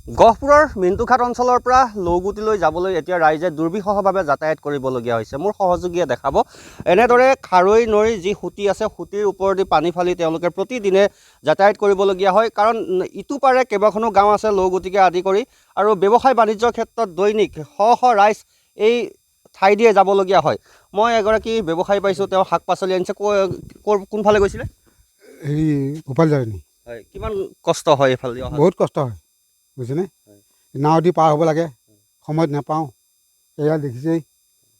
গহপুৰৰ মিণ্টুঘাট অঞ্চলৰ পৰা লৌগুটিলৈ যাবলৈ এতিয়া ৰাইজে দুৰ্বিষহভাৱে যাতায়াত কৰিবলগীয়া হৈছে। মোৰ সহযোগীয়ে দেখাব এনেদৰে খাৰৈ নৈৰ যি সুঁতি আছে সুঁতিৰ ওপৰেদি পানী ফালি তেওঁলোকে প্ৰতিদিনে যাতায়াত কৰিবলগীয়া হয়। কাৰণ ইটো পাৰে কেইবাখনো গাঁও আছে লৌগুটিকে আদি কৰি, আৰু ব্যৱসায় বাণিজ্যৰ ক্ষেত্ৰত দৈনিক শ শ ৰাইজ এই ঠাই দিয়ে যাবলগীয়া হয়। মই এগৰাকী ব্যৱসায়ী পাইছোঁ, তেওঁ শাক পাচলি আনিছে। কোনফালে গৈছিলে? হেৰি গোপালজাৰণি। হয়, কিমান কষ্ট হয় এইফালে? বহুত কষ্ট হয়, বুজিছেনে? নাও দি পাৰ হ'ব লাগে, সময়ত নাপাওঁ। এয়া দেখিছেই,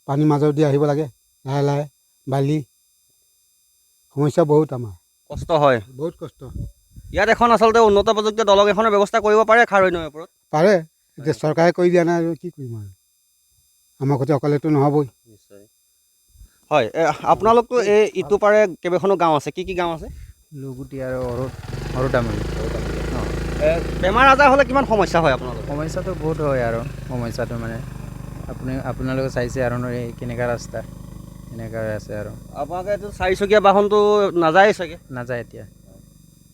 পানীৰ মাজত দি আহিব লাগে, লাহে লাহে বালি। সমস্যা বহুত আমাৰ, কষ্ট হয়, বহুত কষ্ট। ইয়াত এখন আচলতে উন্নত প্ৰযুক্তিৰ দলং এখনৰ ব্যৱস্থা কৰিব পাৰে খাৰৈ নৈৰ ওপৰত। পাৰে, এতিয়া চৰকাৰে কৰি দিয়া নাই আৰু কি কৰিম আৰু, আমাৰ সৈতে অকলেতো নহ'বই। নিশ্চয়। হয়, আপোনালোকতো এই ইটো পাৰে কেইবাখনো গাঁও আছে, কি কি গাঁও আছে? লুগুটি আৰু সৰুতামুলী। বেমাৰ আজাৰ হ'লে কিমান সমস্যা হয় আপোনালোকৰ? সমস্যাটো বহুত হয় আৰু সমস্যাটো মানে আপোনালোকে চাইছে আৰু এই কেনেকুৱা ৰাস্তা এনেকুৱা আছে আৰু আপোনালোকে এইটো চাৰিচকীয়া বাহনটো নাযায় চাগে? নাযায় এতিয়া।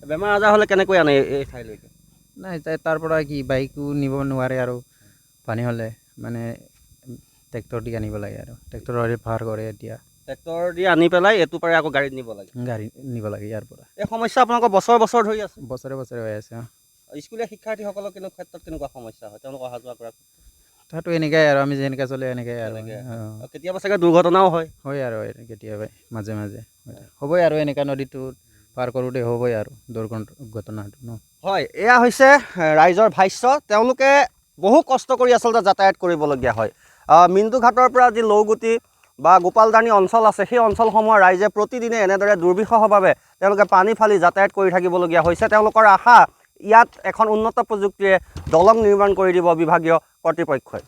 বেমাৰ আজাৰ হ'লে কেনেকৈ আনে এই ঠাইলৈকে? নাই, তাৰ পৰা কি বাইকো নিব নোৱাৰে আৰু পানী হ'লে মানে ট্ৰেক্টৰ দি আনিব লাগে আৰু ট্ৰেক্টৰে পাৰ কৰে। এতিয়া ট্ৰেক্টৰ দি আনি পেলাই এইটো পাৰে আকৌ গাড়ীত নিব লাগে। গাড়ী নিব লাগে ইয়াৰ পৰা। এই সমস্যা আপোনালোকৰ বছৰ বছৰ ধৰি আছে? বছৰে বছৰে হৈ আছে। স্কুলীয়া শিক্ষাৰ্থীসকলৰ ক্ষেত্ৰত কেনেকুৱা সমস্যা হয় তেওঁলোক অহা যোৱা কৰা? তাতো এনেকাই আৰু আমি যেনেকৈ চলে এনেকৈ আৰু কেতিয়াবা চাগে দুৰ্ঘটনাও হয়? হয় আৰু কেতিয়াবা মাজে মাজে হ'বই আৰু এনেকুৱা নদীটো পাৰ কৰোঁতে হ'বই আৰু দুৰ্ঘটনাটো ন। হয়, এয়া হৈছে ৰাইজৰ ভাষ্য। তেওঁলোকে বহু কষ্ট কৰি আচলতে যাতায়াত কৰিবলগীয়া হয়। মিণ্টুঘাটৰ পৰা যি লৌগুটি বা গোপালজাৰণি অঞ্চল আছে, সেই অঞ্চলসমূহৰ ৰাইজে প্ৰতিদিনে এনেদৰে দুৰ্বিষহভাৱে তেওঁলোকে পানী ফালি যাতায়াত কৰি থাকিবলগীয়া হৈছে। তেওঁলোকৰ আশা, ইয়াত এখন উন্নত প্ৰযুক্তিৰে দলং নিৰ্মাণ কৰি দিব বিভাগীয় কৰ্তৃপক্ষই।